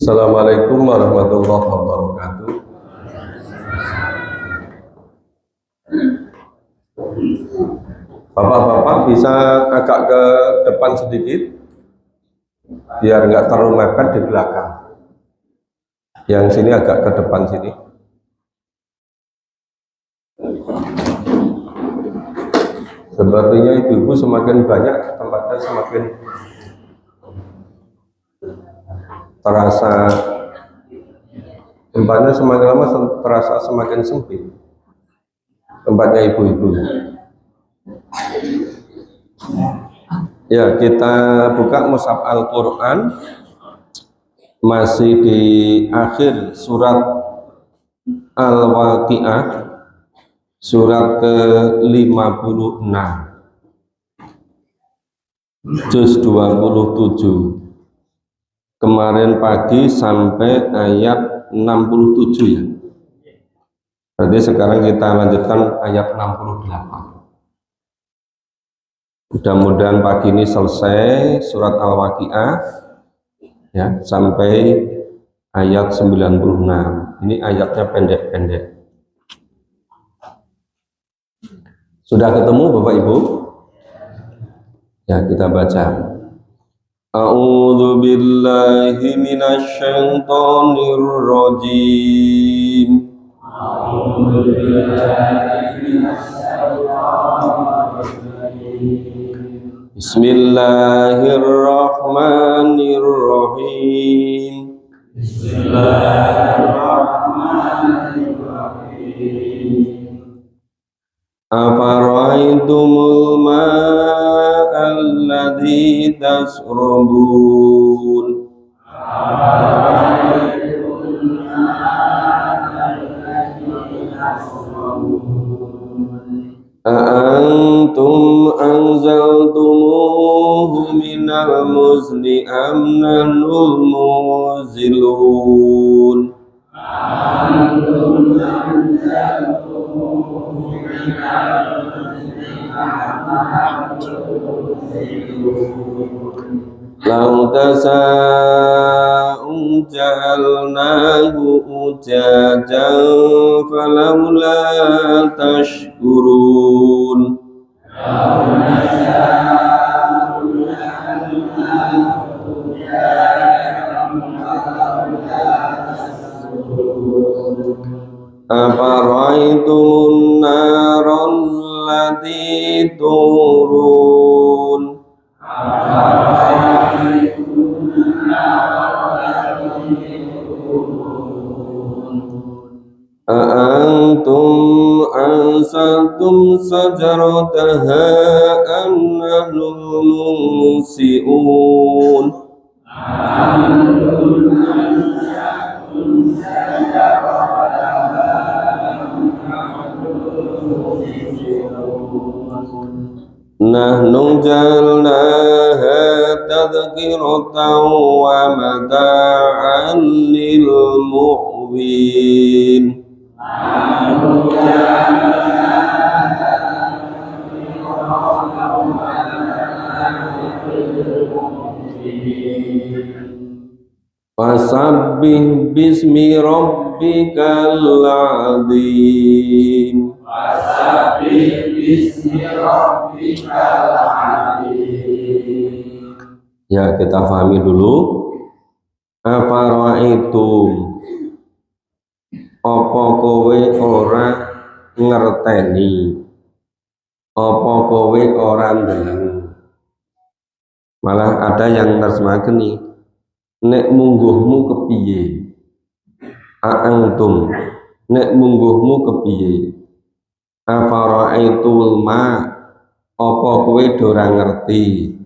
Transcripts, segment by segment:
Assalamualaikum warahmatullahi wabarakatuh. Bapak-bapak bisa agak ke depan sedikit biar nggak terlalu mepet di belakang. Yang sini agak ke depan sini. Sepertinya ibu-ibu semakin banyak, tempatnya semakin terasa, tempatnya semakin lama terasa semakin sempit. Tempatnya ibu-ibu. Ya, kita buka mushaf Al-Quran, masih di akhir surat Al-Waqi'ah, surat ke-56, juz 27. Kemarin pagi sampai ayat 67 ya. Berarti sekarang kita lanjutkan ayat 68. Mudah-mudahan pagi ini selesai surat Al-Waqi'ah ya, sampai ayat 96. Ini ayatnya pendek-pendek. Sudah ketemu Bapak Ibu? Ya, kita baca. A'udzu billahi minasy syaithanir rajim. A'udzu billahi minasy syaithanir rajim. Bismillahirrahmanirrahim. Bismillahirrahmanirrahim. Afara'aitumul ma'alladzi tasrabun. A'antum anzaltumuhu minal muzni am nanul muzilun. A'antum anzaltumuhu minal muzni am nanul muzilun. Lau tasa'um ja'alnahu ujajan falawla tashkurun. Lau tasa'um ja'alnahu ujajan falawla tashkurun. Afara'aitumun naron lati turun. A'antum ansaltum sajarataha am nahnul munsi'un. A'antum ansaltum sajarataha am nahnul munsi'un. Nahnu jalnaha tadhkiratan wa mata'an lil mu'win. Nahnu jalnaha tadhkiratan wa mata'an lil mu'win. Fasabbih bismi rabbikal azim. Fasabbih bismi rabbikal azim. Ya, kita pahami dulu. Afara'aitum, apa kowe ora ngerteni, apa kowe ora ndeleng. Malah ada yang nerjemahkan nih, nek mungguhmu kepiye. A'antum, nek mungguhmu kepiye. Afara'aitul ma, apa kowe ora ngerti.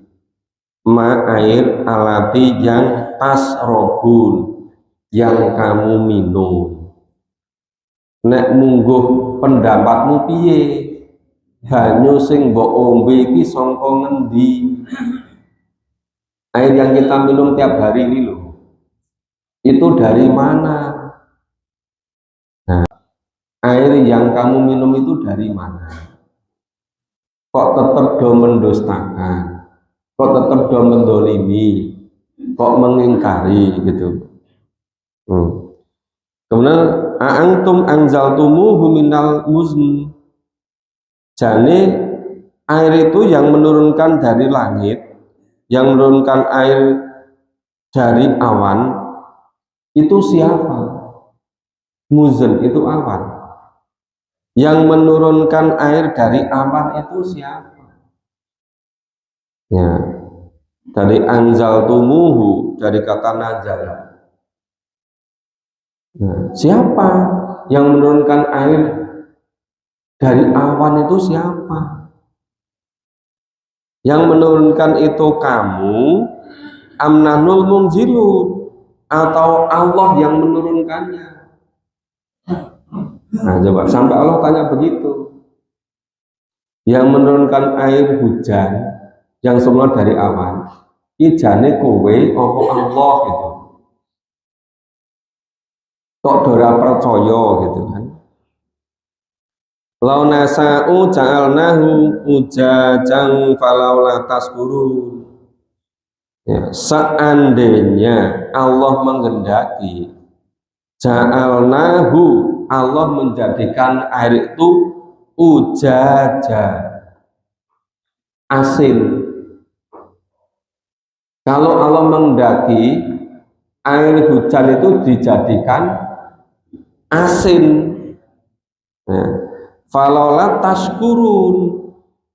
Ma air alati yang tasrobun, yang kamu minum. Nek mungguh pendapatmu piye? Banyu sing mbok ombe iki saka ngendi? Air yang kita minum tiap hari ini loh, itu dari mana? Nah, air yang kamu minum itu dari mana? Kok tetap do mendustakan? Kok tetap do mendolimi? Kok mengingkari gitu? Kemudian a'antum anzaltumuhu minal muzni, jane air itu yang menurunkan dari langit, yang menurunkan air dari awan itu siapa? Muzn itu awan. Yang menurunkan air dari awan itu siapa? Ya, dari anzaltumuhu, dari kata nazala. Nah, siapa yang menurunkan air dari awan itu siapa? Yang menurunkan itu kamu, amnanul munzilun, atau Allah yang menurunkannya? Nah, coba sampai Allah tanya begitu. Yang menurunkan air hujan yang semua dari awan, ijane kowe apa Allah gitu. Kok dora percaya gitu kan? Lau nasa'u ja'alnahu ujajan falaula taskurun. Ya, seandainya Allah menghendaki, ja'alnahu, Allah menjadikan air itu ujaja, asin. Kalau Allah menghendaki air hujan itu dijadikan asin, nah, falaula taskurun,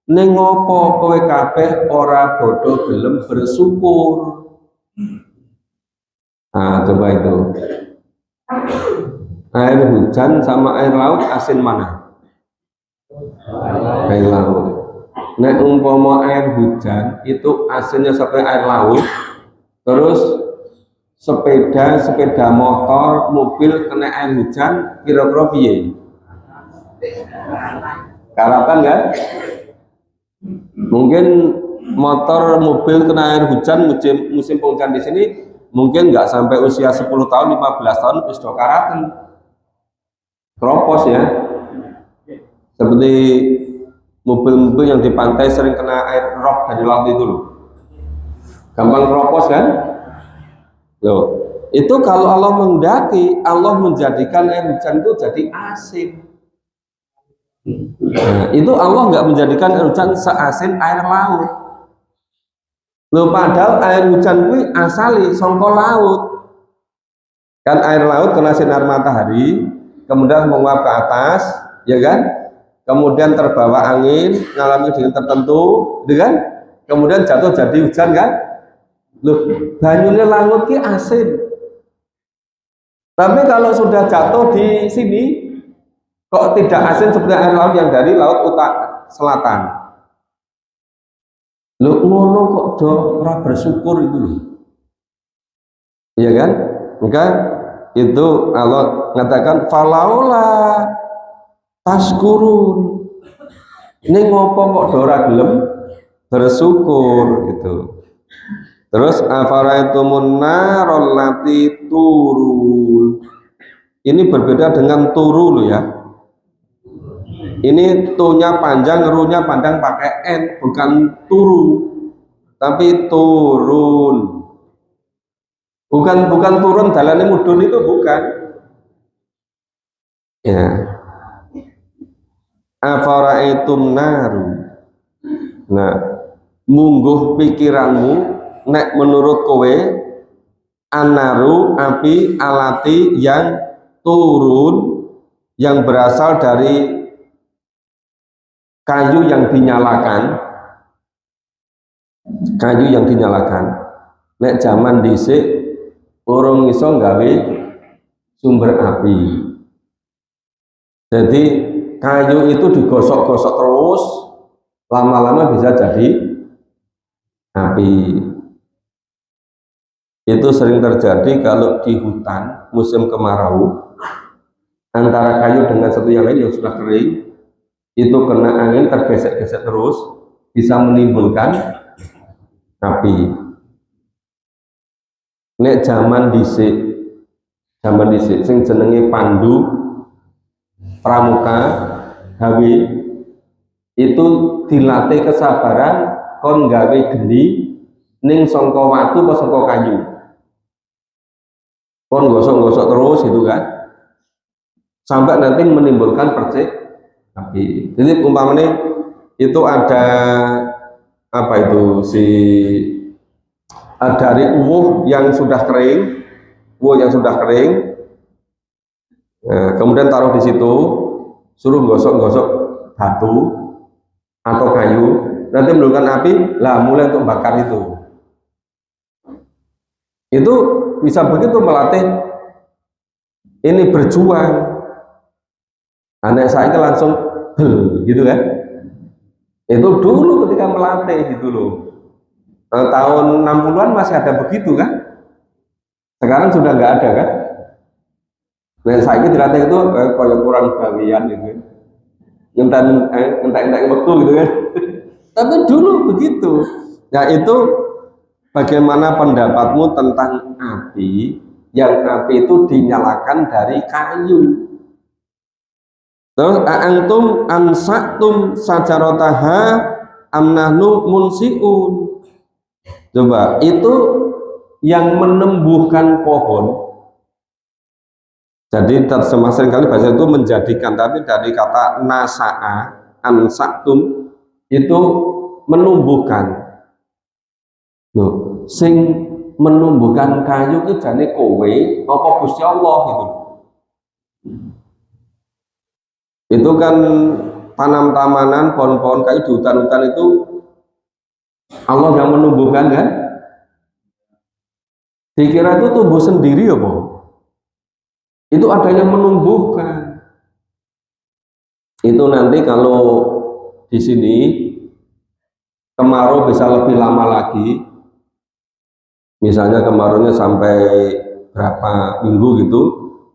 ning ngopo kowe kabeh ora bodoh gelem bersyukur. Nah, coba itu. Air hujan sama air laut asin mana? Air laut. Nek umpama air hujan itu asinnya seperti air laut, terus sepeda motor, mobil kena air hujan, kira-kira piye? Karatan kan? Mungkin motor, mobil kena air hujan musim penghujan di sini mungkin nggak sampai usia 10 tahun, 15 tahun wis do karatan. Keropos ya. Seperti mobil-mobil yang di pantai sering kena air rob dari laut itu loh. Gampang keropos kan? Loh, itu kalau Allah menghendaki, Allah menjadikan air hujan itu jadi asin. Nah, itu Allah nggak menjadikan air hujan seasin air laut. Loh, padahal air hujan itu asali saka laut. Kan air laut kena sinar matahari, kemudian menguap ke atas, ya kan? Kemudian terbawa angin, mengalami dingin tertentu, gitu kan? Kemudian jatuh jadi hujan kan? Loh, banyunya laut ki asin. Tapi kalau sudah jatuh di sini, kok tidak asin seperti air laut yang dari laut utara selatan. Loh, ngono kok do ora bersyukur itu. Iya kan? Maka itu Allah mengatakan falaula taskurun. Ini ngopo kok do ora gelem bersyukur gitu. Terus afara'aitumun narol lati turun. Ini berbeda dengan turu loh ya. Ini tu-nya panjang, ru-nya panjang pakai n, bukan turu, tapi turun. Bukan turun dalane mudun, itu bukan. Ya. Afara'aitum naru. Nah, mungguh pikiranmu nek menurut kowe anaru, api alati yang turun, yang berasal dari kayu yang dinyalakan, nek zaman dhisik urung iso gawe sumber api, jadi kayu itu digosok-gosok terus, lama-lama bisa jadi api. Itu sering terjadi kalau di hutan musim kemarau, antara kayu dengan satu yang lain yang sudah kering itu kena angin tergesek-gesek terus, bisa menimbulkan api. Nek zaman dhisik sing jenenge Pandu Pramuka Hawi itu dilatih kesabaran kon gawe geni ning sangka watu apa sangka kayu. kon gosok-gosok terus gitu kan, sampai nanti menimbulkan percik api. Jadi umpamanya itu ada apa itu si dari uwuh yang sudah kering, kemudian taruh di situ, suruh gosok-gosok batu atau kayu, nanti menimbulkan api, lah mulai untuk bakar itu bisa begitu melatih ini berjuang. Anak saya langsung gitu kan, itu dulu ketika melatih gitu loh. Tahun 60-an masih ada begitu kan, sekarang sudah nggak ada kan. Nah saya ini dilatih itu kayak kurang gawian gitu, ngentek waktu gitu kan. Tapi dulu begitu. Nah itu bagaimana pendapatmu tentang api, yang api itu dinyalakan dari kayu? Terus antum ansaktum sajarotaha amnahnu munsiun. Coba itu yang menumbuhkan pohon. Jadi terjemah seringkali bahasa itu menjadikan, tapi dari kata nasa'a ansaktum itu menumbuhkan. Loh, sing menumbuhkan kayu itu jane kowe apa Gusti Allah gitu. Itu kan tanam-tamanan, pohon-pohon kayu di hutan-hutan itu Allah yang menumbuhkan kan? Dikira itu tumbuh sendiri ya, itu ada yang menumbuhkan. Itu nanti kalau di sini kemarau bisa lebih lama lagi, misalnya kemaraunya sampai berapa minggu gitu,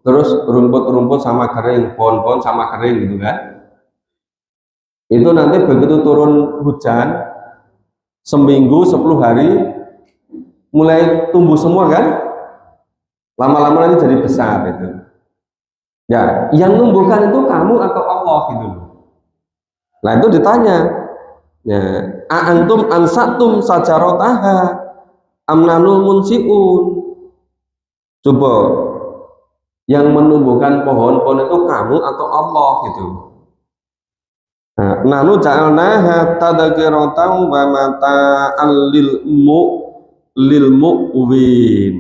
terus rumput-rumput sama kering, pohon-pohon sama kering gitu kan. Itu nanti begitu turun hujan seminggu 10 hari mulai tumbuh semua kan, lama-lama nanti jadi besar itu. Ya, yang numbuhkan itu kamu atau Allah gitu loh. Nah itu ditanya, ya, antum ansaktum sajarotaha amnanul munsiun. Coba yang menumbuhkan pohon-pohon itu kamu atau Allah gitu. Nah, nanu ja'alnaha tadhkiratan wa mata'an lil mu'win.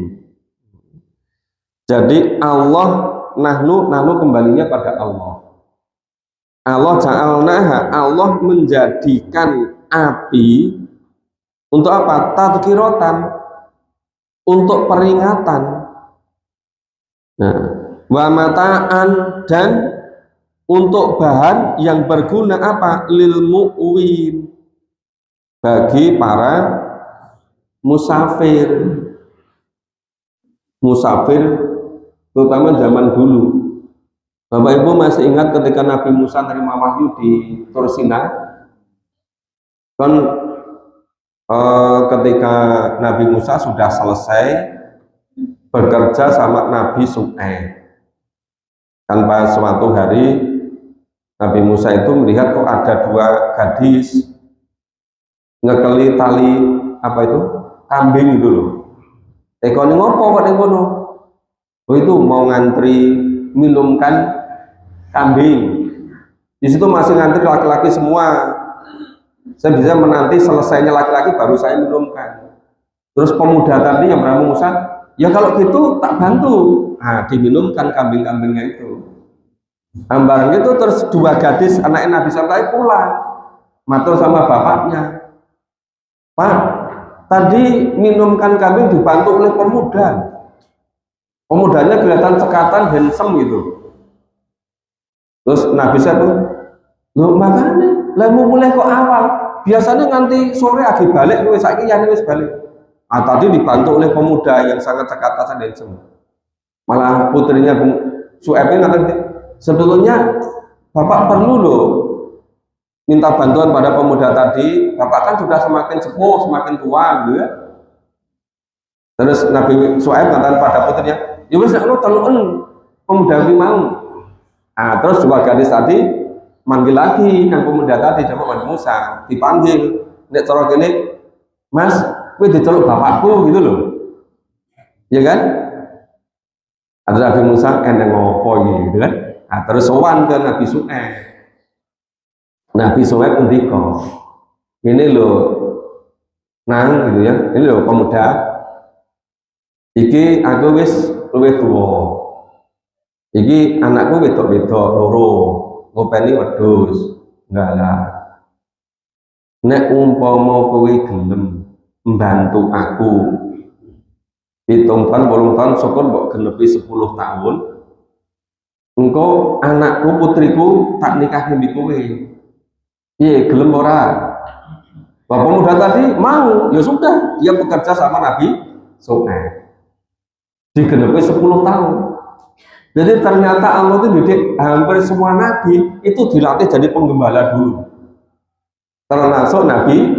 Jadi Allah nahnu kembalinya pada Allah. Allah ja'alnaha, Allah menjadikan api untuk apa? Tadhkiratan, untuk peringatan. Nah, wa mata'an, dan untuk bahan yang berguna apa? Lil mu'win, bagi para musafir terutama zaman dulu. Bapak Ibu masih ingat ketika Nabi Musa terima wahyu di Tur Sina kan, ketika Nabi Musa sudah selesai bekerja sama Nabi Syuaib kan, pas suatu hari Nabi Musa itu melihat kok ada 2 gadis ngekeli tali apa itu kambing itu loh. Ekoni ngopo kok ngono? Oh itu mau ngantri minumkan kambing. Di situ masih ngantri laki-laki semua. Saya bisa menanti selesainya laki-laki baru saya minumkan. Terus pemuda tadi yang bernama Musa, ya kalau gitu tak bantu. Nah, diminumkan kambing-kambingnya itu. Barang itu terus 2 gadis anaknya Nabi Syuaib pulang, matur sama bapaknya, Pak, tadi minumkan kambing dibantu oleh pemuda. Pemudanya kelihatan cekatan, handsome gitu. Terus Nabi Syuaib, loh makanya, lah mau mulai kok awal. Biasanya nanti sore lagi balik, saiki ya wis balik. Ah tadi dibantu oleh pemuda yang sangat cekatan dan handsome. Malah putrinya Syuaib ini nanti, sebetulnya Bapak perlu loh minta bantuan pada pemuda tadi. Bapak kan sudah semakin sepuh, semakin tua gitu ya. Terus Nabi Syuaib mengatakan pada putrinya, ya wis nek teluken pemuda iki mau. Ah terus 2 gadis tadi manggil lagi yang pemuda tadi sama Nabi Musa, dipanggil. Nek cara kene, Mas, kowe diceluk bapakku gitu loh. Ya kan? Ada Nabi Musa eneng ngopo gitu kan. Nah, terus sowan ke Nabi Su'aib. Nabi Su'aib ngendika, ini loh nang gitu ya, ini loh pemuda, iki aku wis luwih tuwa, iki anakku wedok-wedok loro, ngopeni wedhus, enggak lah. Nek umpama kowe gelem membantu aku 7 tahun, 8 tahun, syukur mbok genepi 10 tahun, engko anakku putriku tak nikah mbek kowe. Iya, gelem ora? Bapak muda tadi mau, ya sudah, dia bekerja sama Nabi Su'aib. Digenepi 10 tahun. Jadi ternyata Allah itu didik hampir semua nabi itu dilatih jadi penggembala dulu. Termasuk Nabi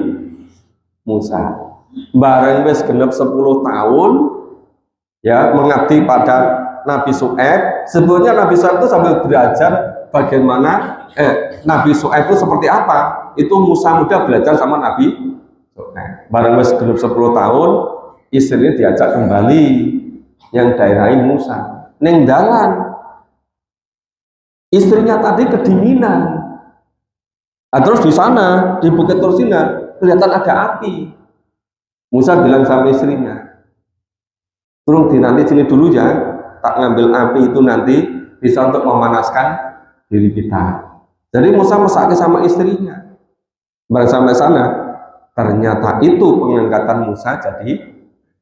Musa. Bareng wis genep 10 tahun ya mengabdi pada Nabi Su'aib. Sebetulnya Nabi Su'aib itu sambil belajar bagaimana Nabi Su'aib itu seperti apa. Itu Musa muda belajar sama Nabi Su'aib. Bareng wis genep 10 tahun istrinya diajak kembali yang daerahin Musa neng dalan, istrinya tadi kedinginan. Nah, terus di sana di Bukit Tursina kelihatan ada api. Musa bilang sama istrinya, turun di nanti sini dulu ya, tak ngambil api itu nanti bisa untuk memanaskan diri kita. Jadi Musa mesake sama istrinya. Barang sampai sana ternyata itu pengangkatan Musa jadi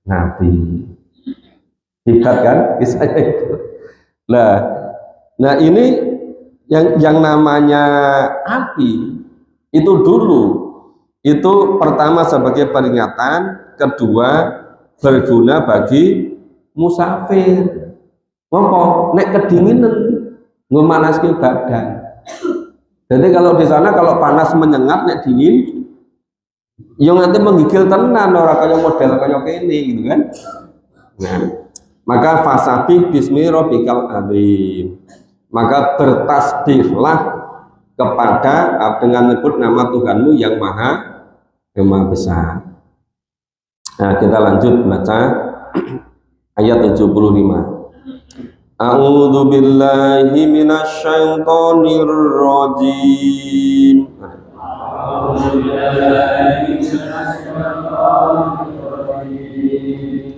nabi. Hebat kan kisahnya itu. Nah ini yang namanya api itu dulu itu pertama sebagai peringatan, kedua berguna bagi musafir. Ngopo nek kedinginan ngemanaske badan. Jadi kalau di sana kalau panas menyengat nek dingin yang nanti menggigil tenan orang kaya model kaya kene gitu kan. Nah, maka fasabih bismi rabbikal adzim, maka bertasbihlah kepada dengan menyebut nama Tuhanmu yang maha besar. Nah, kita lanjut baca ayat 75. A'udzu billahi minasyaitonir rajim. A'udzu billahi minasyaitonir rajim.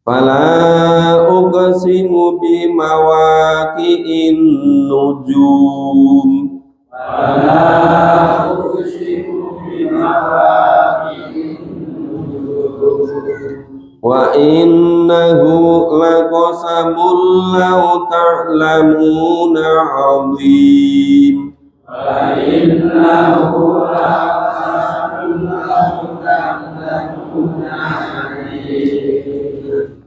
Fala uqsimu bimawaqi'in nujum. Fala uqsimu bimawaqi'in nujum. Wa innahu laqasamul law ta'lamuna 'azim. Wa innahu laqasamul law ta'lamuna 'azim.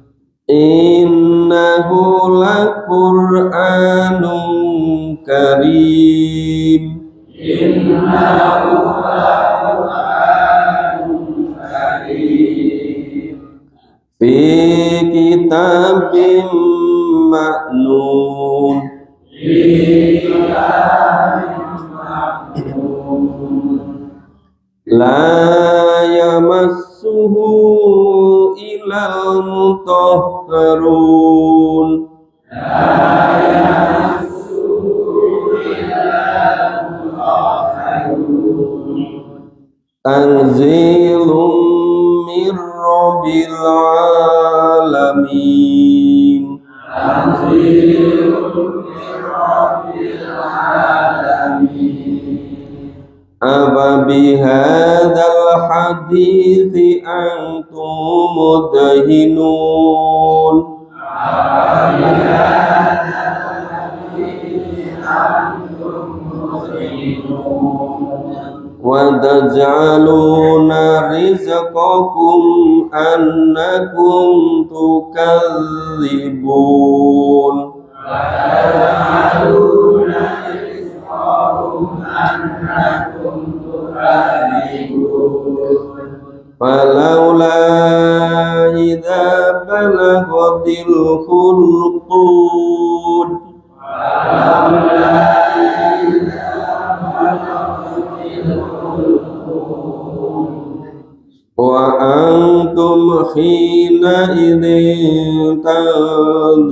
Innahu laqur'anun karim. Innahu laqur'anun karim. Fi kitabim maknun. Fi kitabim maknun. La yamassuhu ilal mutahharun. La yamassuhu ilal mutahharun. Tanzilum mir rabbil alamin. Tanzilum mir rabbil alamin. Aba bihadzal hadithi antum mudhinun. Aba bihadzal hadithi antum mudhinun. Wa taj'aluna rizqakum annakum tukadzibun. Wa taj'aluna rizqakum annakum tukadzibun. Falaula idza balaghatil hulqud. Falaula idza balaghatil hulqud. Wa antum antum hina idzin tanzurun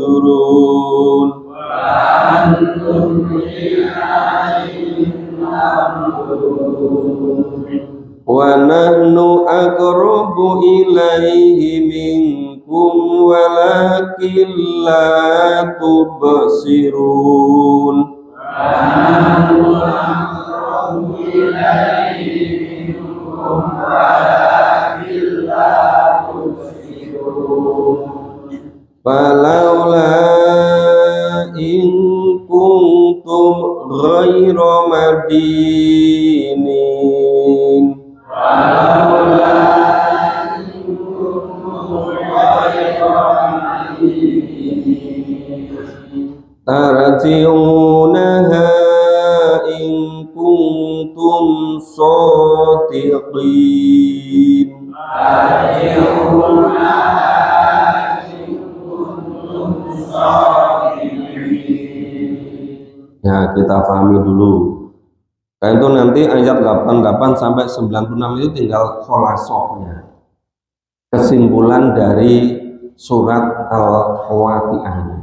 wa nahnu aqrabu ilaihi minkum walakin la tubsirun. Falaula in kuntum ghairu madinin tarji'unaha in kuntum shadiqin. Ya, kita pahami dulu. Karena itu nanti ayat 88 sampai 96 itu tinggal khulasohnya, kesimpulan dari surat Al-Waqi'ah.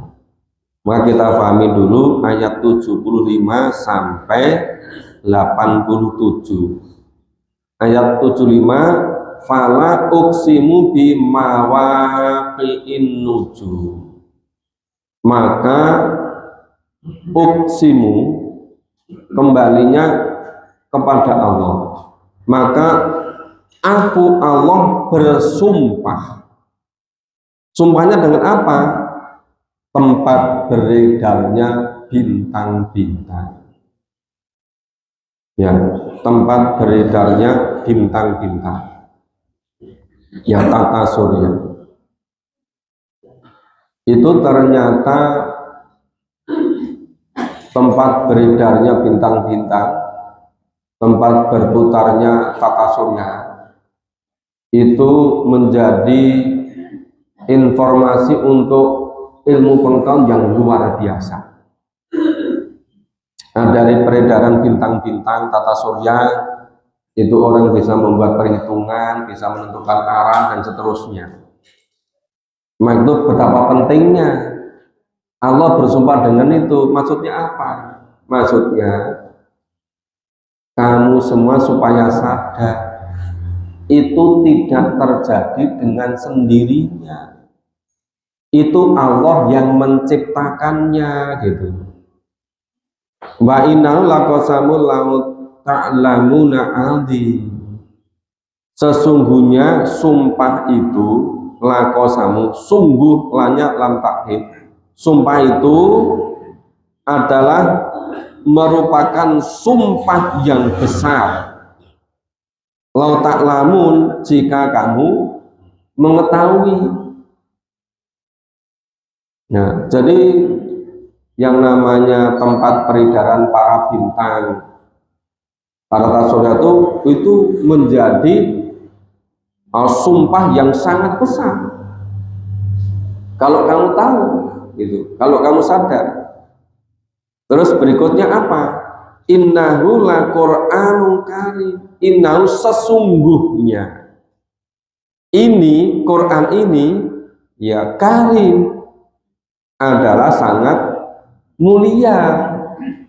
Maka kita pahami dulu ayat 75 sampai 87. Ayat 75, fala uqsimu bimawaqi'in nujum. Maka uqsimu kembalinya kepada Allah. Maka aku Allah bersumpah. Sumpahnya dengan apa? Tempat beredarnya bintang-bintang. Ya, tempat beredarnya bintang-bintang. Ya, tata surya. Itu ternyata tempat beredarnya bintang-bintang, tempat berputarnya tata surya, itu menjadi informasi untuk ilmu pengetahuan yang luar biasa. Nah, dari peredaran bintang-bintang tata surya itu orang bisa membuat perhitungan, bisa menentukan arah dan seterusnya. Maka itu betapa pentingnya Allah bersumpah dengan itu. Maksudnya apa? Maksudnya kamu semua supaya sadar itu tidak terjadi dengan sendirinya. Itu Allah yang menciptakannya gitu. Wa innahu laqasamul laut ta'lamuna aldi. Sesungguhnya sumpah itu laqasamu, sungguh lanya lam takhid. Sumpah itu adalah merupakan sumpah yang besar. Lau ta'lamun, jika kamu mengetahui. Nah, jadi yang namanya tempat peredaran para bintang, para tata surya itu menjadi sumpah yang sangat besar. Kalau kamu tahu, gitu. Kalau kamu sadar. Terus berikutnya apa? Innahu laqur'anun karim. Innahu sesungguhnya. Ini Quran ini ya karim, adalah sangat mulia.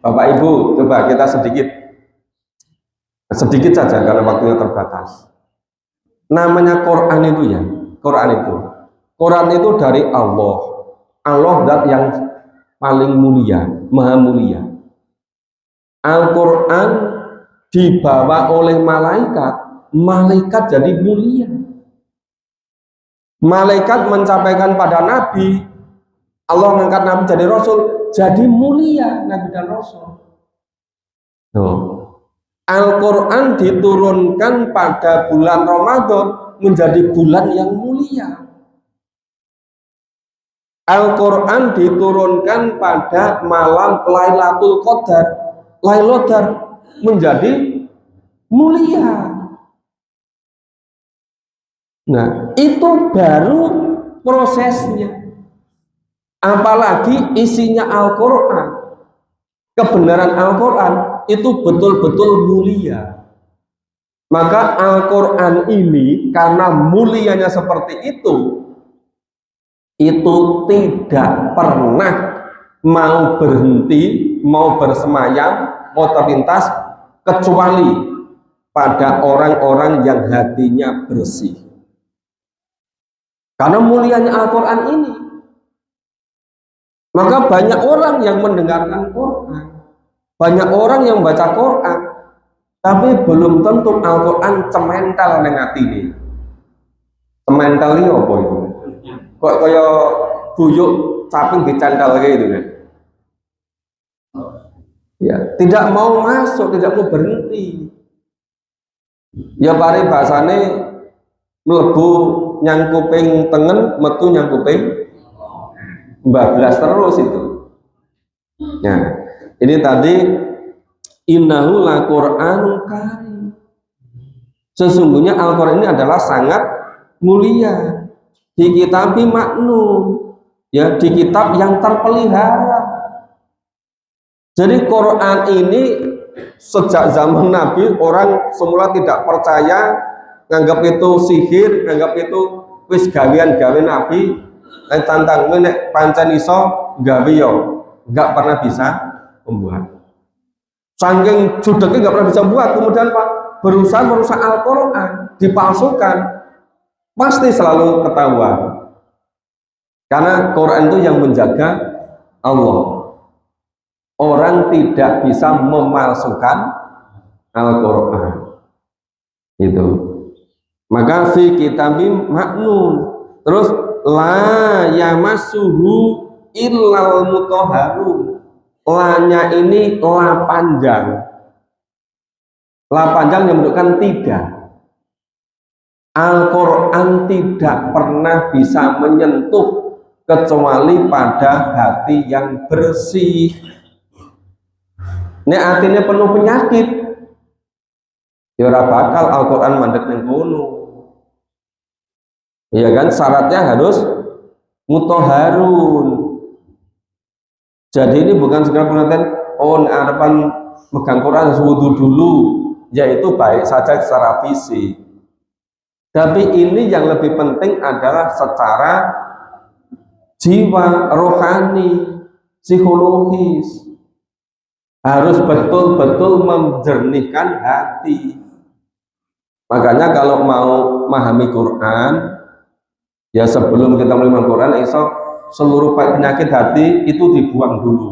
Bapak Ibu, coba kita sedikit saja karena waktunya terbatas. Namanya Quran itu ya, Quran itu dari Allah. Allah zat yang paling mulia, maha mulia. Al-Quran dibawa oleh malaikat, malaikat jadi mulia. Malaikat mencapaikan pada Nabi, Allah mengangkat Nabi jadi Rasul, jadi mulia Nabi dan Rasul. Al-Quran diturunkan pada bulan Ramadan menjadi bulan yang mulia. Al-Quran diturunkan pada malam Lailatul Qadar, Lailatul menjadi mulia. Nah, itu baru prosesnya. Apalagi isinya Al-Quran, kebenaran Al-Quran itu betul-betul mulia. Maka Al-Quran ini karena mulianya seperti itu tidak pernah mau berhenti, mau bersemayam, mau terlintas kecuali pada orang-orang yang hatinya bersih. Karena mulianya Al-Quran ini, maka banyak orang yang mendengarkan Quran, banyak orang yang baca Quran, tapi belum tentu Al-Quran cementel neng atine. Cementel ini apa itu? Kok kaya buyuk caping dicantel kayak gitu kan? Ya, tidak mau masuk, tidak mau berhenti. Ya pare bahasane mlebu nyang kuping tengen, metu nyang kuping bablas terus itu. Nah, ini tadi innahu laqur'anun karim. Sesungguhnya Al-Qur'an ini adalah sangat mulia. Di kitab maknun, ya, di kitab yang terpelihara. Jadi Quran ini sejak zaman Nabi orang semula tidak percaya, nganggap itu sihir, nganggap itu wis gawean-gawe Nabi, tantang nek pancen iso gawe yo, enggak pernah bisa membuat. Saking judeknya nggak pernah bisa buat, kemudian Pak berusaha merusak Al-Quran, dipalsukan, pasti selalu ketahuan. Karena Quran itu yang menjaga Allah. Orang tidak bisa memalsukan Al-Quran. Itu. Maka fi kitabim maknun. Terus la yamassuhu illal mutahharun. La-nya ini la panjang. La panjang yang menunjukkan tidak. Al-Quran tidak pernah bisa menyentuh kecuali pada hati yang bersih. Ini artinya penuh penyakit. Ya ora bakal Al-Quran mandek ning kono. Iya kan, syaratnya harus mutahharun. Jadi ini bukan sekedar pengertian oh harapan megang Quran harus wudu dulu, yaitu baik saja secara fisik. Tapi ini yang lebih penting adalah secara jiwa, rohani, psikologis. Harus betul-betul menjernihkan hati. Makanya kalau mau memahami Quran, ya sebelum kita menerima Quran, seluruh penyakit hati itu dibuang dulu,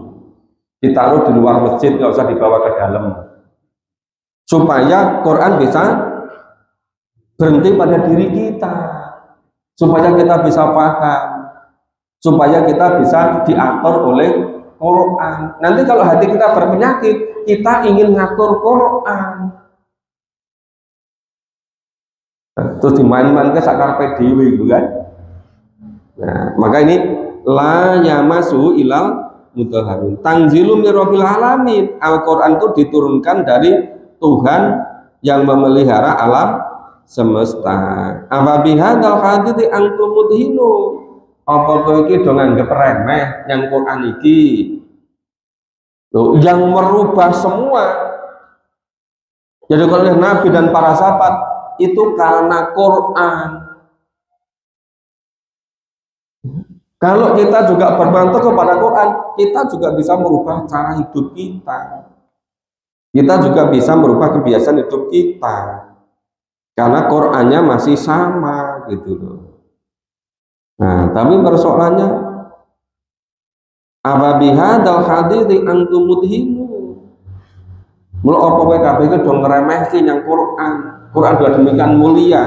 ditaruh di luar masjid, nggak usah dibawa ke dalam, supaya Quran bisa berhenti pada diri kita, supaya kita bisa paham, supaya kita bisa diatur oleh Quran. Nanti kalau hati kita berpenyakit, kita ingin ngatur Quran, terus dimain-main ke sakar dewe gitu kan. Nah, maka ini la yamasu ilal mutahharun. Tanzilum min rabbil alamin. Al-Qur'an itu diturunkan dari Tuhan yang memelihara alam semesta. Apa bihadzal hadithi antum mudhinu. Apa kowe iki do nganggep remeh yang Quran iki? Loh, yang merubah semua. Jadi kalau Nabi dan para sahabat itu karena Quran. Kalau kita juga berbantu kepada Quran, kita juga bisa merubah cara hidup kita. Kita juga bisa merubah kebiasaan hidup kita. Karena Qurannya masih sama gitu loh. Nah, tapi persoalannya apa bihadzal hadithi antum mudhinu. Mula apa kowe kabeh iki do ngremehke yang Quran. Quran dua demikian mulia.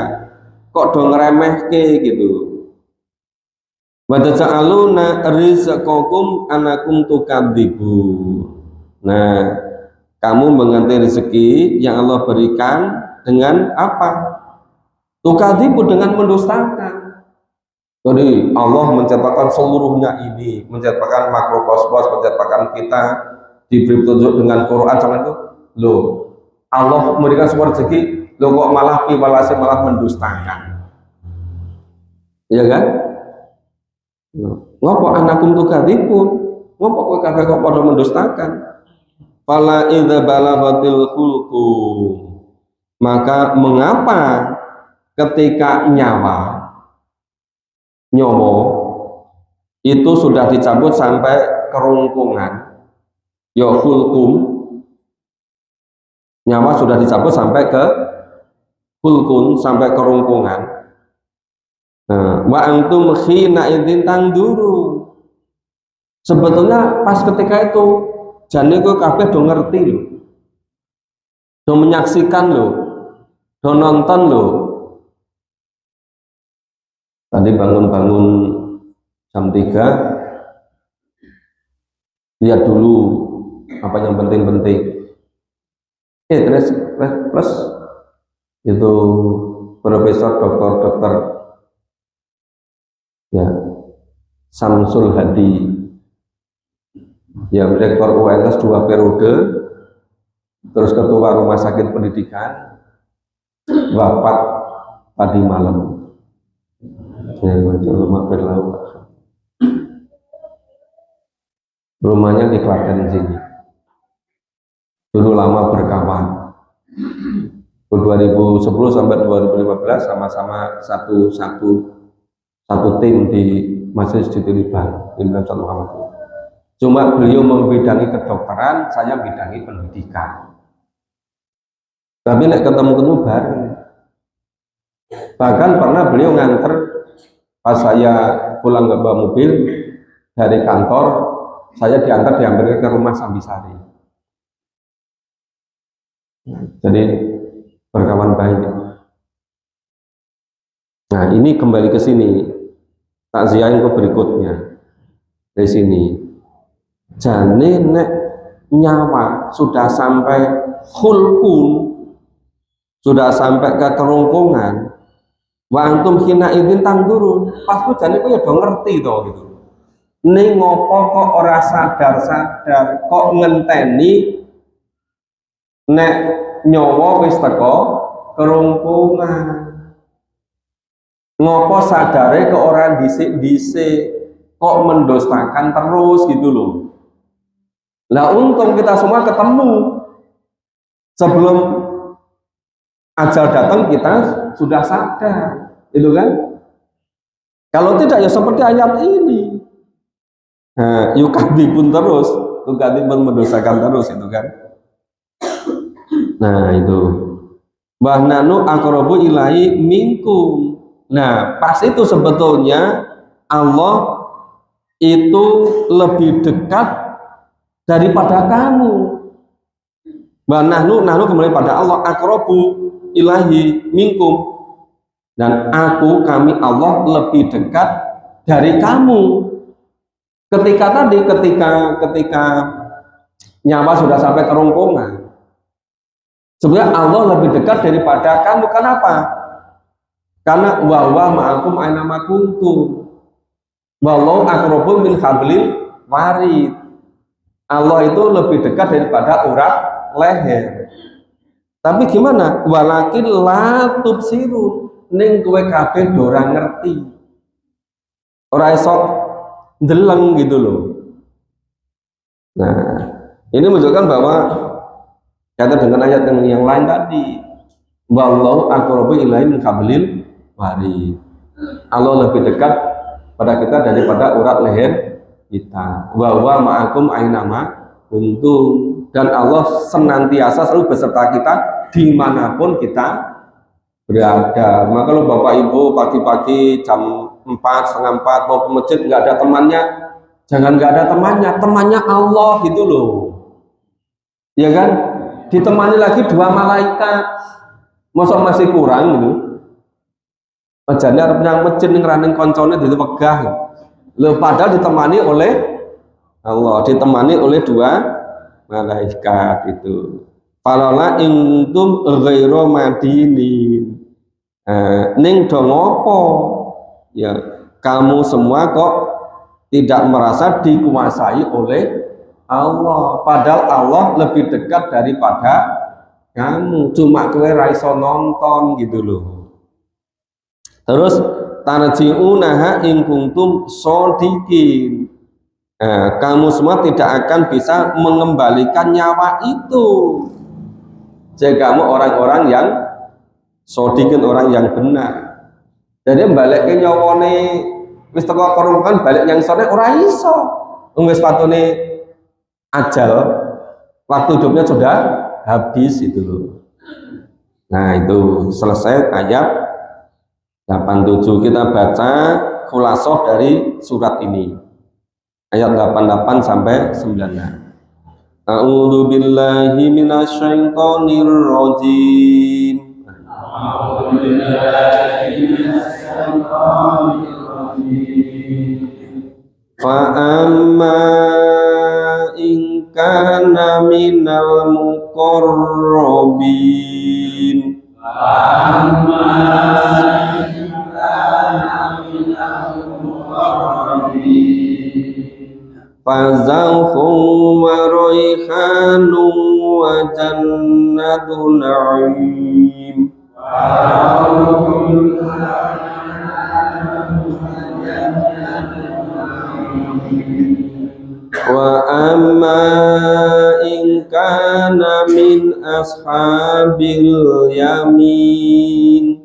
Kok do ngremehke gitu. Wa taj'aluna rizqakum anakum tukadzibu. Nah, kamu mengganti rezeki yang Allah berikan dengan apa? Tukadzibu, dengan mendustakan. Jadi Allah menciptakan seluruhnya ini, menciptakan makrokosmos, menciptakan kita, diberi petunjuk dengan Quran sama itu. Loh, Allah memberikan semua rezeki, loh kok malah piwalase malah mendustakan. Iya kan? Ngopo anakum tukadzibun? Ngopo kowe kabeh kok padha mendustakan? Fala idza balaghatil khulqum. Maka mengapa ketika nyawa itu sudah dicabut sampai kerungkungan, ya hulkum, nyawa sudah dicabut sampai ke hulkun, sampai kerungkungan. Wa antum khina idzin tangduru. Sebetulnya pas ketika itu jane kowe kabeh do ngerti lho. Do menyaksikan lho. Do nonton lho. Tadi bangun-bangun jam 3, lihat dulu apa yang penting-penting. Terus itu profesor dokter ya Samsul Hadi, ya rektor UNS 2 periode, terus ketua rumah sakit pendidikan, wafat tadi malam. Ya, rumahnya di Klaten sini. Dulu lama berkawan. 2010 sampai 2015 sama-sama satu tim di Majelis di Tiliban, Imam Satu Muhammad. Cuma beliau membidangi kedokteran, saya bidangi pendidikan. Tapi nek ketemu bareng. Bahkan pernah beliau nganter pas saya pulang ke bawa mobil dari kantor, saya diambil ke rumah Sambisari. Jadi berkawan baik. Nah, ini kembali ke sini. Takziah yang berikutnya dari sini. Jane nek nyawa sudah sampai hulkun, sudah sampai ke kerongkongan, wa antum hina idzin tangdurun, pasku jane kowe ya do ngerti to gitu. Ning ngopo kok ora sadar-sadar, kok ngenteni nek nyawa wis teko kerongkongan. Ngopo sadare ke orang disik-disik, kok mendustakan terus gitu loh. Lah untung kita semua ketemu sebelum ajal datang, kita sudah sadar, itu kan? Kalau tidak ya seperti ayat ini, yukadibun terus, yukadibun mendosakan terus, itu kan? Nah itu, bahnanu aqrabu ilaihi minkum. Nah, pas itu sebetulnya Allah itu lebih dekat daripada kamu. Nahnu kembali pada Allah, aqrabu ilahi minkum. Dan kami Allah lebih dekat dari kamu. Ketika nyawa sudah sampai kerongkongan, sebenarnya Allah lebih dekat daripada kamu. Kenapa? Karena wa ma'akum aina ma kuntum. Wallahu aqrabu min hablil warid. Allah itu lebih dekat daripada urat leher. Tapi gimana? Walakin la tubsiru, ning kowe kabeh ora ngerti. Ora iso ndeleng gitu loh. Nah, ini menunjukkan bahwa kata dengan ayat yang lain tadi, wallahu aqrabu ilaihi min hablil warid. Allah lebih dekat pada kita daripada urat leher kita. Wa huwa ma'akum ainama kuntum. Dan Allah senantiasa selalu beserta kita dimanapun kita berada. Maka kalau Bapak Ibu pagi-pagi jam 4, setengah 4 mau ke masjid nggak ada temannya, jangan nggak ada temannya Allah gitu loh. Ya kan? Ditemani lagi 2 malaikat. Masa masih kurang gitu. Majane arep nyang masjid ning raning koncone dilewegah. Lho padahal ditemani oleh Allah, ditemani oleh 2 malaikat itu. Falala intum ghairu madinin. Ning do ngopo? Ya, kamu semua kok tidak merasa dikuasai oleh Allah, padahal Allah lebih dekat daripada kamu. Cuma kowe ra iso nonton gitu loh. Terus tarji'unaha in kuntum shodiqin. Kamu semua tidak akan bisa mengembalikan nyawa itu jika kamu orang-orang yang Sodikin orang yang benar. Jadi balik ke nyawane wis teko korungan balik yang sore ora iso. Wis patune ajal, waktu hidupnya sudah habis itu loh. Nah itu selesai ayat 87. Kita baca khulasoh dari surat ini ayat 88 sampai 96. A'udzu billahi minasyaitonir rajim. A'udzu billahi minasyaitonir rajim. Fa amma in kana minal muqarrabin. Fa amma in kana minal muqarrabin. Fazauhum wa raihanun wa jannatun na'im. Wa amma in kana min ashabil yamin.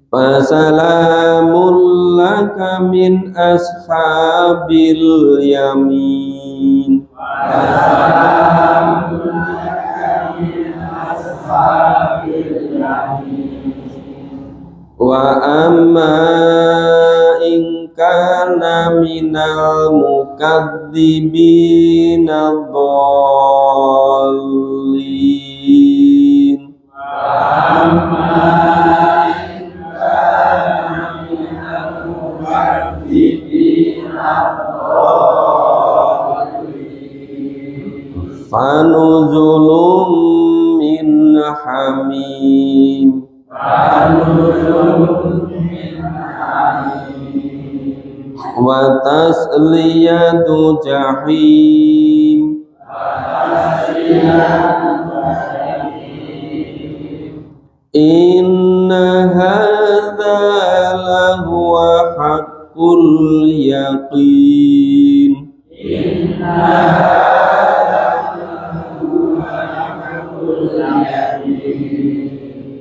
Fasalamun laka min ashabil yamin. Fasalamun laka min ashabil yamin. Wa amma in kana minal mukadzibina dhallin. Wa amma fanuzulum min hamim. Wa tasliyatu jahim. Inna hadza lahuwa haqqul yaqin.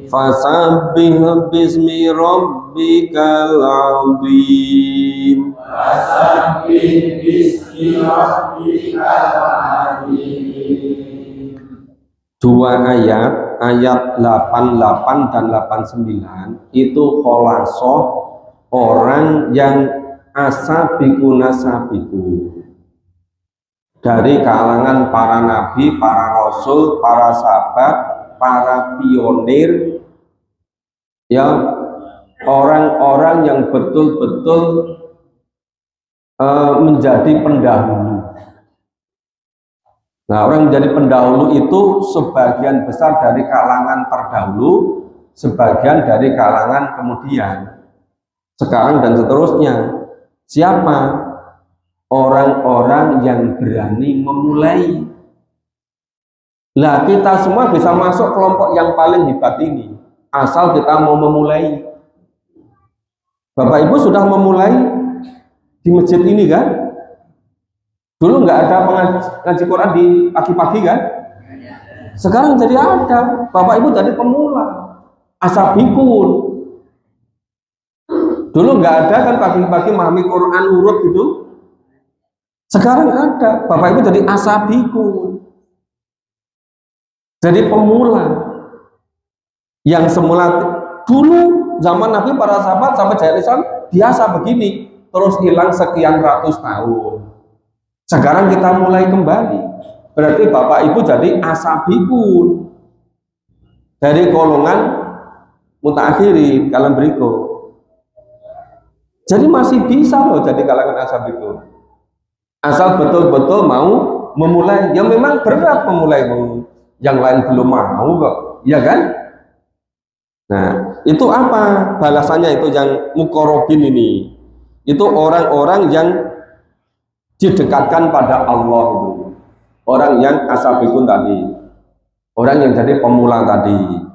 Fasabbih bismi rabbikal azim. Fasabbih bismi rabbikal azim. Dua ayat, ayat 88 dan 89 itu khulasoh orang yang asabiku nasabiku, dari kalangan para nabi, para rasul, para sahabat, para pionir, ya, orang-orang yang betul-betul menjadi pendahulu. Nah, orang menjadi pendahulu itu sebagian besar dari kalangan terdahulu, sebagian dari kalangan kemudian, sekarang dan seterusnya. Siapa? Orang-orang yang berani memulai. Lah kita semua bisa masuk kelompok yang paling hebat ini, asal kita mau memulai. Bapak Ibu sudah memulai di masjid ini kan? Dulu nggak ada ngaji Quran di pagi-pagi kan? Sekarang jadi ada. Bapak Ibu jadi pemula, asabikun. Dulu nggak ada kan pagi-pagi memahami Quran urut gitu. Sekarang ada. Bapak Ibu jadi asabikun, jadi pemula. Yang semula dulu zaman Nabi, para sahabat sampai jahit Islam biasa begini, terus hilang sekian ratus tahun. Sekarang kita mulai kembali. Berarti Bapak Ibu jadi asabikun, dari golongan mutaakhirin, kalangan berikut. Jadi masih bisa loh jadi kalangan asabikun, asal betul-betul mau memulai. Yang memang berat memulai, yang lain belum mau kok, ya kan? Nah, itu apa balasannya? Itu yang mukorobin ini, itu orang-orang yang didekatkan pada Allah itu, orang yang asabikun tadi, orang yang jadi pemula tadi.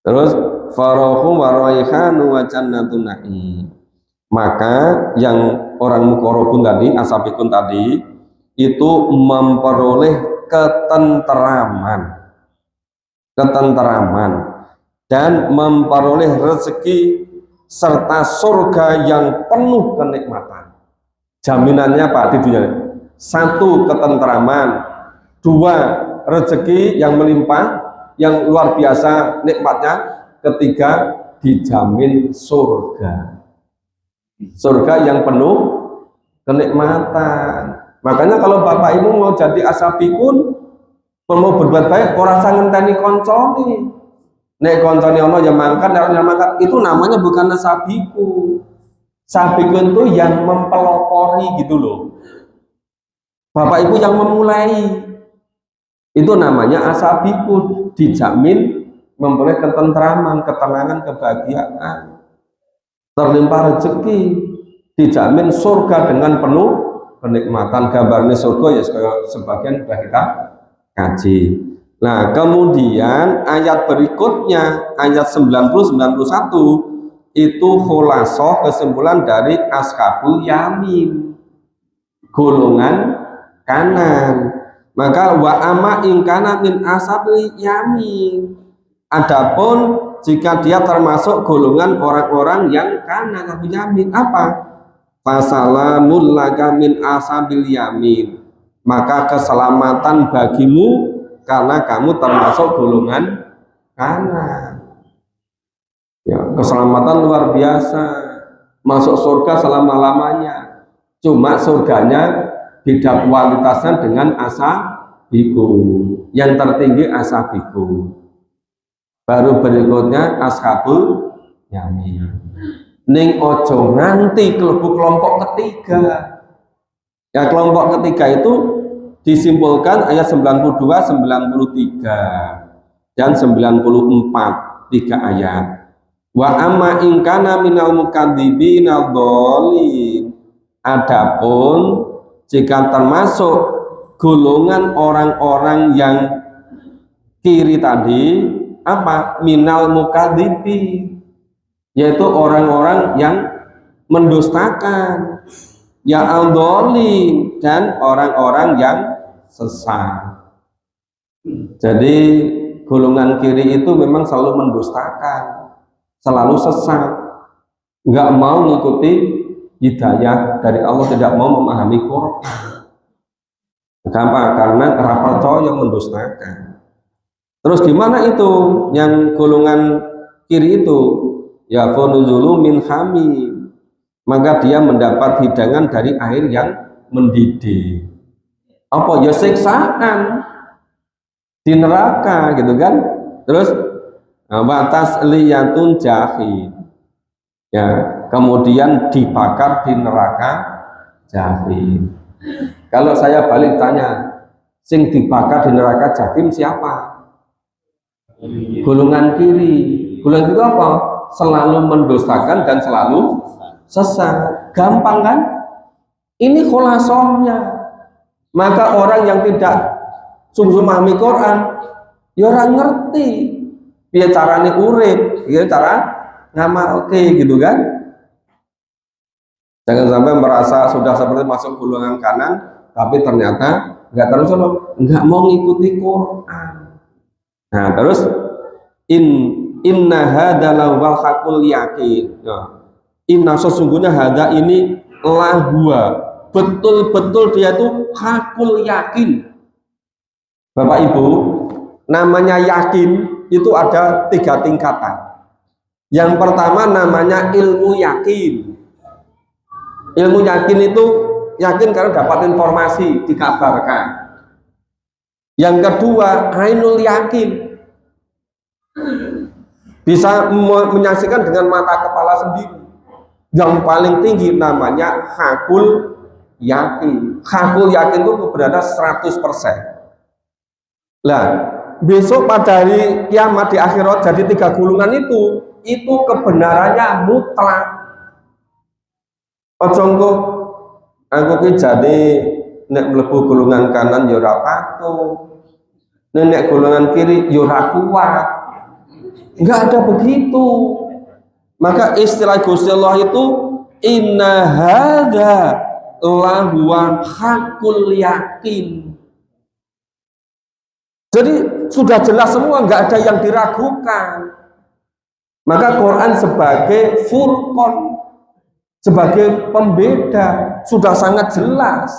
Terus farahu wa raihanu wa jannatun na'im. Maka yang orang mukorobun tadi, asabikun tadi, itu memperoleh ketenteraman dan memperoleh rezeki serta surga yang penuh kenikmatan. Jaminannya Pak di dunia. Satu, ketenteraman. Dua, rezeki yang melimpah, yang luar biasa nikmatnya. Ketiga, dijamin surga. Surga yang penuh kenikmatan. Makanya kalau Bapak Ibu mau jadi asabikun, mau berbuat baik, orang sangat ngenteni konconi. Nek konconi ono yang mangkat, itu namanya bukan asabiku. Sabikun itu yang mempelopori gitu loh. Bapak Ibu yang memulai, itu namanya asabikun, dijamin memperoleh ketenteraman, ketenangan, kebahagiaan, terlimpah rezeki, dijamin surga dengan penuh kenikmatan. Gambarnya surga ya sebagian sudah kita kaji. Nah, kemudian ayat berikutnya, ayat 90-91 itu khulasoh kesimpulan dari ashabul yamin, golongan kanan. Maka wa amma ingkana min ashabil yamin, adapun jika dia termasuk golongan orang-orang yang kanan, ashabul yamin, apa? Fasalamul laka min ashabil yamin, maka keselamatan bagimu karena kamu termasuk golongan kanan. Ya, keselamatan luar biasa, masuk surga selama-lamanya. Cuma surganya beda kualitasnya dengan asabiku. Yang tertinggi asabiku. Baru berikutnya ashabul yamin. Ning ojo nganti klebu kelompok ketiga. Ya, kelompok ketiga itu disimpulkan ayat 92, 93 dan 94, 3 ayat. Wa amma ingkana minal mukadzibina dhalin, adapun jika termasuk golongan orang-orang yang kiri tadi, apa? Minal mukadzibi, yaitu orang-orang yang mendustakan, ya al-dhalin, dan orang-orang yang sesat. Jadi golongan kiri itu memang selalu mendustakan, selalu sesat, nggak mau mengikuti hidayah dari Allah, tidak mau memahami Quran. Kenapa? Karena percaya yang mendustakan. Terus gimana itu yang golongan kiri itu? Ya funuzulu min hamim, maka dia mendapat hidangan dari air yang mendidih. Apa? Ya siksaan di neraka gitu kan. Terus batas liyatun jahim, ya, kemudian dibakar di neraka jahim. Kalau saya balik tanya, sing dibakar di neraka jahim siapa? Golongan kiri. Golongan kiri apa? Selalu mendustakan dan selalu sesat. Gampang kan? Ini khulasohnya. Maka orang yang tidak sungguh memahami Quran, ya orang ngerti biar caranya urip, biar cara ngamal, oke gitu kan. Jangan sampai merasa sudah seperti masuk golongan kanan, tapi ternyata nggak mau ngikuti Quran. Nah, terus inna hadalau wal hakul yakin. Inna sesungguhnya hada ini lahua, betul-betul dia tuh hakul yakin. Bapak Ibu, namanya yakin itu ada 3 tingkatan. Yang pertama namanya ilmu yakin. Ilmu yakin itu yakin karena dapat informasi, dikabarkan. Yang kedua ainul yakin, bisa menyaksikan dengan mata kepala sendiri. Yang paling tinggi namanya hakul yakin. Hakul yakin itu berada 100%. Lah, besok pada hari kiamat di akhirat jadi 3 golongan itu kebenarannya mutlak. Ojo engko aku ki jadi nek mlebu golongan kanan ya ora patuh, nek golongan kiri ya ora kuat. Enggak ada begitu. Maka istilah Gusti Allah itu inna hadza lahuwa hakul yakin. Jadi sudah jelas semua, nggak ada yang diragukan. Maka Quran sebagai furqan, sebagai pembeda, sudah sangat jelas.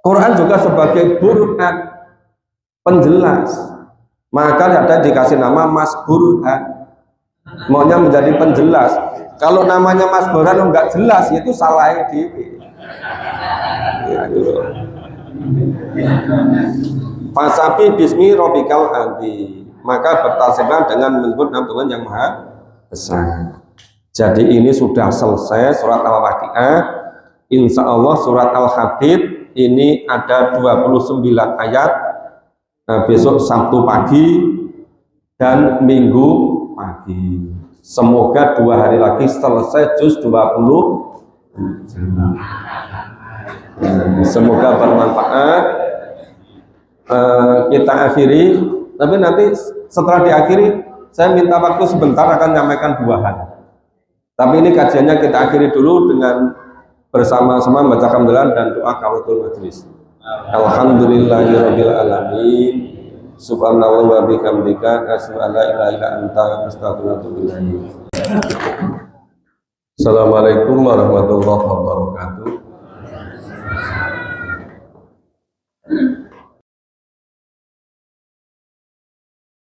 Quran juga sebagai burhan, penjelas. Maka ada dikasih nama Mas Burhan, maunya menjadi penjelas. Kalau namanya Mas Burhan enggak jelas, itu salah di. Fasabi bismi robikal adi, maka bertasbihlah dengan menyebut nama Tuhan yang maha besar. Jadi ini sudah selesai surat Al-Waqiah. Insya Allah surat Al-Hadid ini ada 29 ayat. Nah, besok Sabtu pagi dan Minggu pagi. Semoga 2 hari lagi selesai juz 20. Semoga bermanfaat. Kita akhiri, tapi nanti setelah diakhiri saya minta waktu sebentar, akan menyampaikan 2 hal. Tapi ini kajiannya kita akhiri dulu dengan bersama-sama baca hamdalah dan doa kafatul majlis. Alhamdulillahirabbil alamin. Subhanallah wa bihamdika asyhadu an la ilaha illa anta astaghfiruka wa atubu ilaik. Assalamualaikum warahmatullahi wabarakatuh.